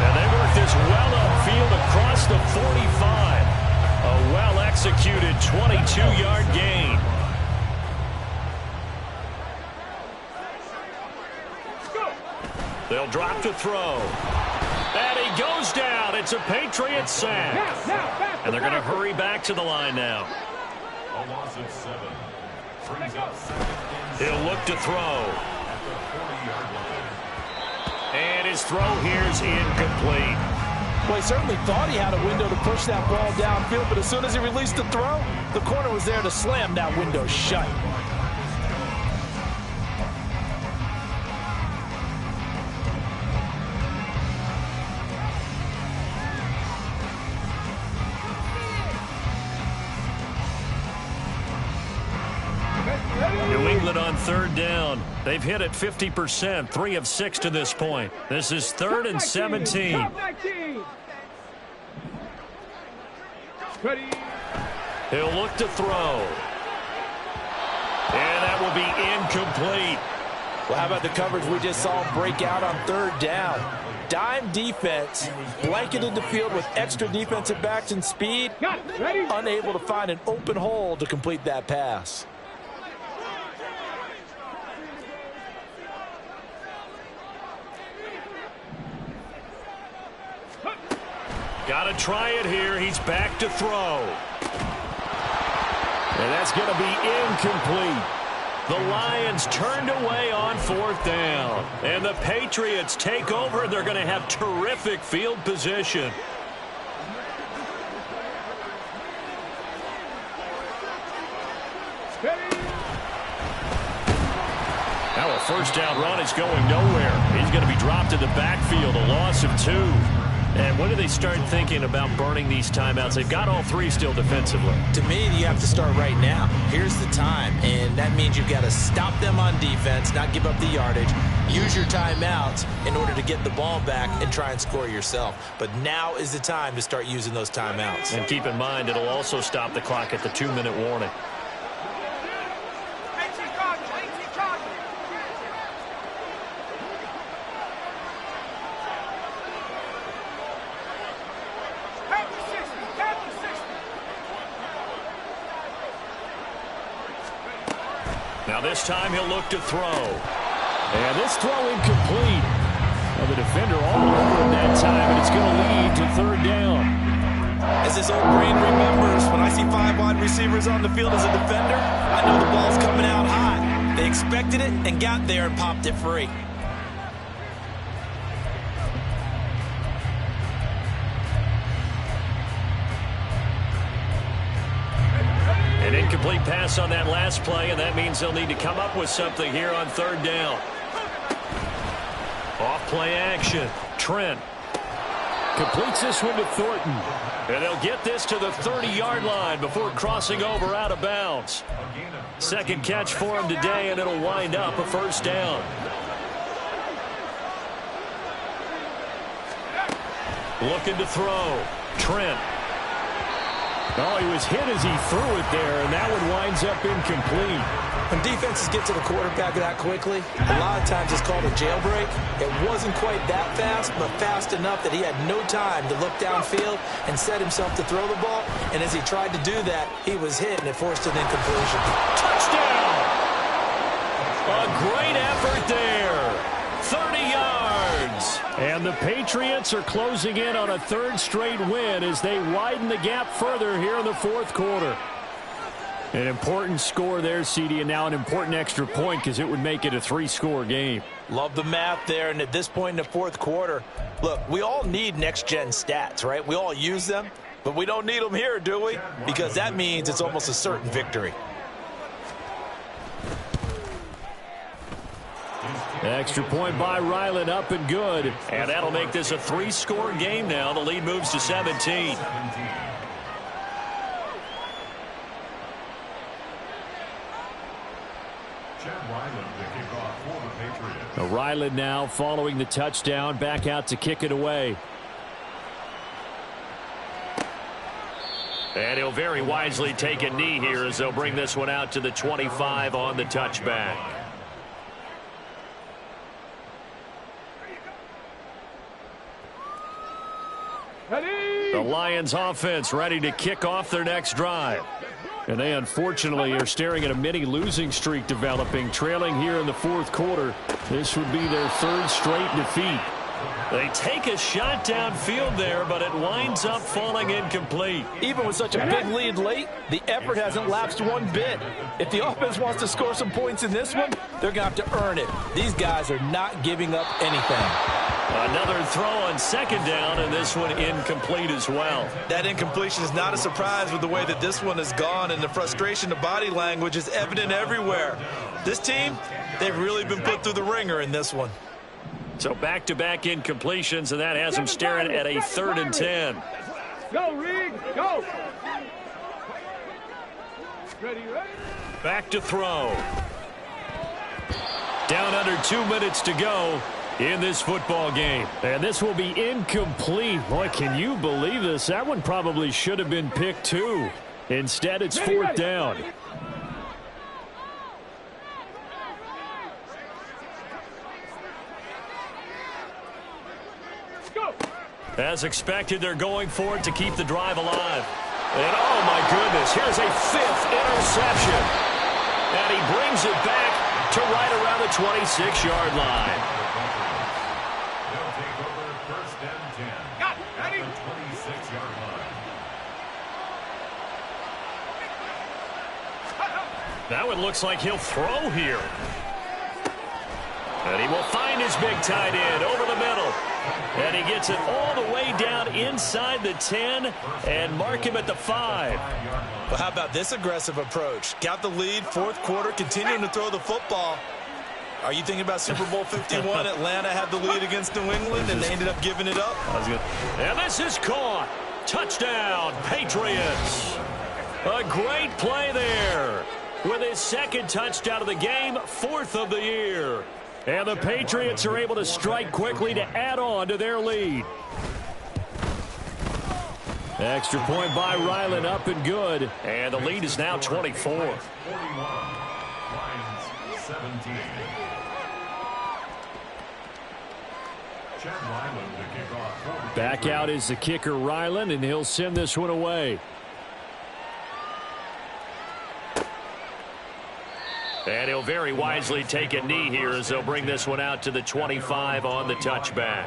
And they work this well upfield across the 45. A well-executed 22-yard gain. They'll drop to throw. And he goes down. It's a Patriots sack. And they're going to hurry back to the line now. A loss of 7. Brings up 2nd. He'll look to throw. At the 40-yard line. And his throw here's incomplete. Well, he certainly thought he had a window to push that ball downfield, but as soon as he released the throw, the corner was there to slam that window shut. New England on 3rd down. They've hit it 50%, 3 of 6 to this point. This is 3rd and 17. He'll look to throw. And that will be incomplete. Well, how about the coverage we just saw break out on 3rd down? Dime defense, blanketed the field with extra defensive backs and speed, unable to find an open hole to complete that pass. Got to try it here. He's back to throw. And that's going to be incomplete. The Lions turned away on 4th down. And the Patriots take over. They're going to have terrific field position. Now a 1st down run is going nowhere. He's going to be dropped in the backfield, a loss of 2. And when do they start thinking about burning these timeouts? They've got all 3 still defensively. To me, you have to start right now. Here's the time, and that means you've got to stop them on defense, not give up the yardage, use your timeouts in order to get the ball back and try and score yourself. But now is the time to start using those timeouts. And keep in mind, it'll also stop the clock at the 2-minute warning. Now this time he'll look to throw. And this throw incomplete. Well, the defender all over him that time, and it's going to lead to 3rd down. As his old brain remembers, when I see 5 wide receivers on the field as a defender, I know the ball's coming out high. They expected it and got there and popped it free. An incomplete pass on that last play, and that means they'll need to come up with something here on 3rd down. Off play action. Trent completes this one to Thornton. And they'll get this to the 30-yard line before crossing over out of bounds. 2nd catch for him today, and it'll wind up a 1st down. Looking to throw. Trent. Oh, he was hit as he threw it there, and that one winds up incomplete. When defenses get to the quarterback that quickly, a lot of times it's called a jailbreak. It wasn't quite that fast, but fast enough that he had no time to look downfield and set himself to throw the ball. And as he tried to do that, he was hit, and it forced an incompletion. Touchdown! A great effort there. 30 yards. And the Patriots are closing in on a 3rd straight win as they widen the gap further here in the 4th quarter. An important score there, CD, and now an important extra point because it would make it a 3-score game. Love the math there, and at this point in the 4th quarter, look, we all need next-gen stats, right? We all use them. But we don't need them here, do we? Because that means it's almost a certain victory. Extra point by Ryland, up and good. And that'll make this a 3-score game now. The lead moves to 17. Ryland now following the touchdown, back out to kick it away. And he'll very wisely take a knee here as they'll bring this one out to the 25 on the touchback. The Lions offense ready to kick off their next drive. And they unfortunately are staring at a mini losing streak developing, trailing here in the fourth quarter. This would be their 3rd straight defeat. They take a shot downfield there, but it winds up falling incomplete. Even with such a big lead late, the effort hasn't lapsed one bit. If the offense wants to score some points in this one, they're going to have to earn it. These guys are not giving up anything. Another throw on 2nd down, and this one incomplete as well. That incompletion is not a surprise with the way that this one has gone, and the frustration of body language is evident everywhere. This team, they've really been put through the ringer in this one. So back-to-back incompletions, and that has them staring at a 3rd and 10. Go, Reed, go. Ready. Back to throw. Down under 2 minutes to go in this football game. And this will be incomplete. Boy, can you believe this? That one probably should have been picked too. Instead, it's 4th down. As expected, they're going for it to keep the drive alive. And oh my goodness, here's a 5th interception. And he brings it back to right around the 26-yard line. They'll take over 1st and 10 at the 26-yard line. That one looks like he'll throw here. And he will find his big tight end over the middle. And he gets it all the way down inside the 10 and mark him at the 5. Well, how about this aggressive approach? Got the lead, 4th quarter, continuing to throw the football. Are you thinking about Super Bowl 51? Atlanta had the lead against New England, and they ended up giving it up. That was good. And this is caught. Touchdown, Patriots. A great play there. With his 2nd touchdown of the game, 4th of the year. And the Patriots are able to strike quickly to add on to their lead. Extra point by Ryland, up and good. And the lead is now 24. 41, Lions 17. Chad Ryland to kick off. Back out is the kicker, Ryland, and he'll send this one away. And he'll very wisely take a knee here as they'll bring this one out to the 25 on the touchback.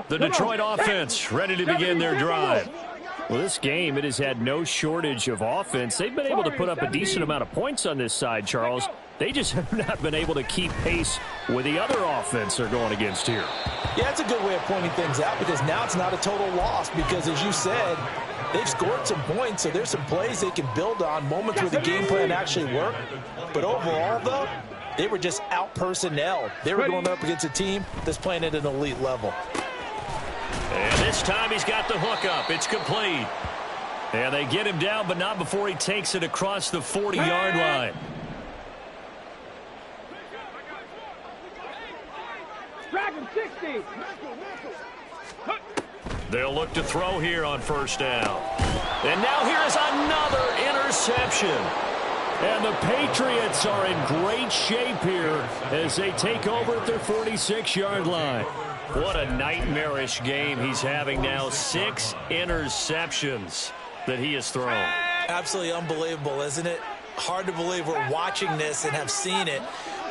The Detroit offense ready to begin their drive. Well, this game, it has had no shortage of offense. They've been able to put up a decent amount of points on this side, Charles. They just have not been able to keep pace with the other offense they're going against here. Yeah, that's a good way of pointing things out because now it's not a total loss because, as you said, they've scored some points, so there's some plays they can build on, moments where the game plan actually worked. But overall, though, they were just out-personnelled. They were going up against a team that's playing at an elite level. And this time he's got the hook up. It's complete. And they get him down, but not before he takes it across the 40-yard line. Dragon 60. They'll look to throw here on 1st down. And now here is another interception. And the Patriots are in great shape here as they take over at their 46-yard line. What a nightmarish game he's having now. 6 interceptions that he has thrown. Absolutely unbelievable, isn't it? Hard to believe we're watching this and have seen it.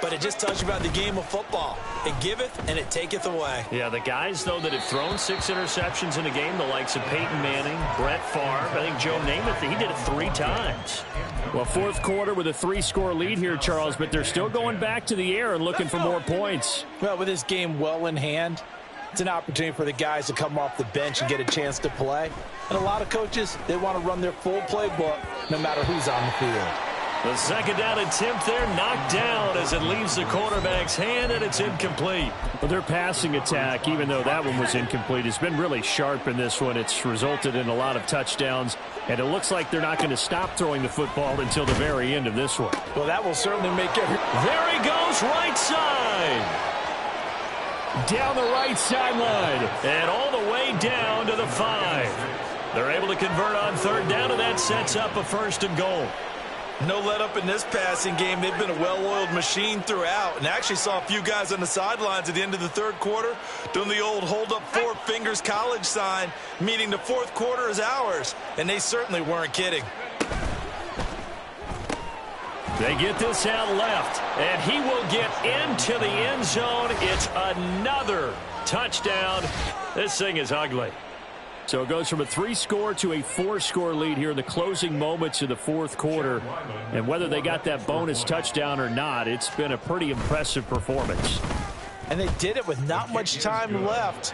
But it just tells you about the game of football. It giveth and it taketh away. Yeah, the guys, though, that have thrown 6 interceptions in a game, the likes of Peyton Manning, Brett Favre, I think Joe Namath, he did it 3 times. Well, 4th quarter with a 3-score lead here, Charles, but they're still going back to the air and looking for more points. Well, with this game well in hand, It's an opportunity for the guys to come off the bench and get a chance to play. And a lot of coaches, they want to run their full playbook no matter who's on the field. The second down attempt there knocked down as it leaves the quarterback's hand, and it's incomplete. Well, their passing attack, even though that one was incomplete, has been really sharp in this one. It's resulted in a lot of touchdowns, and it looks like they're not going to stop throwing the football until the very end of this one. Well, that will certainly make it. There he goes, right side. Down the right sideline, and all the way down to the 5. They're able to convert on third down, and that sets up a 1st and goal. No let up in this passing game. They've been a well-oiled machine throughout, and actually saw a few guys on the sidelines at the end of the third quarter doing the old hold up 4 fingers college sign, meaning the fourth quarter is ours, and they certainly weren't kidding. They get this out left, and he will get into the end zone. It's another touchdown. This thing is ugly. So it goes from a 3-score to a 4-score lead here in the closing moments of the fourth quarter. And whether they got that bonus touchdown or not, it's been a pretty impressive performance. And they did it with not much time left.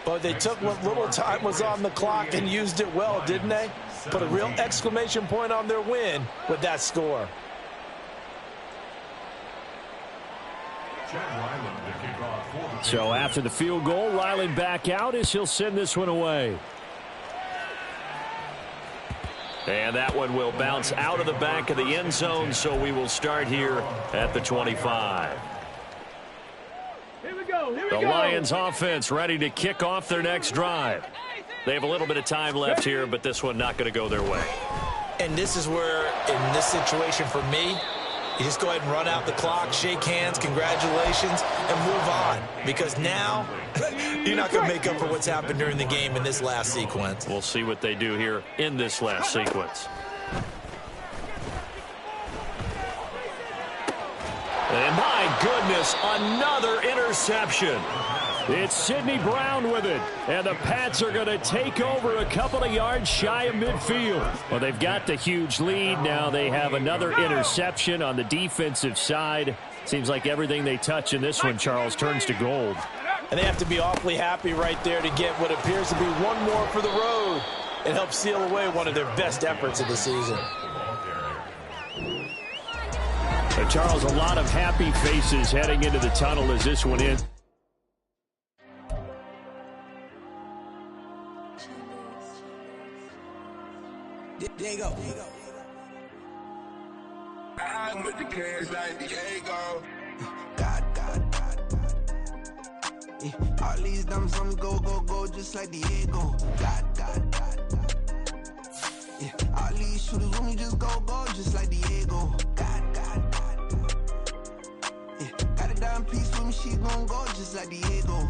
But they took what little time was on the clock and used it well, didn't they? Put a real exclamation point on their win with that score. So after the field goal, Ryland back out as he'll send this one away. And that one will bounce out of the back of the end zone, so we will start here at the 25. Here we go. The Lions offense ready to kick off their next drive. They have a little bit of time left here, but this one not going to go their way. And this is where, in this situation for me, you just go ahead and run out the clock, shake hands, congratulations, and move on. Because now, you're not going to make up for what's happened during the game in this last sequence. We'll see what they do here in this last sequence. And my goodness, another interception. It's Sidney Brown with it, and the Pats are going to take over a couple of yards shy of midfield. Well, they've got the huge lead. Now they have another interception on the defensive side. Seems like everything they touch in this one, Charles, turns to gold. And they have to be awfully happy right there to get what appears to be one more for the road and help seal away one of their best efforts of the season. So, Charles, a lot of happy faces heading into the tunnel as this one ends. There you go. I'm with the cash like Diego. God. Yeah, all these dumps on me go, just like Diego. God. Yeah, all these shooters on me just go, just like Diego. God. Yeah, got a dime piece with me, she gon' go just like Diego.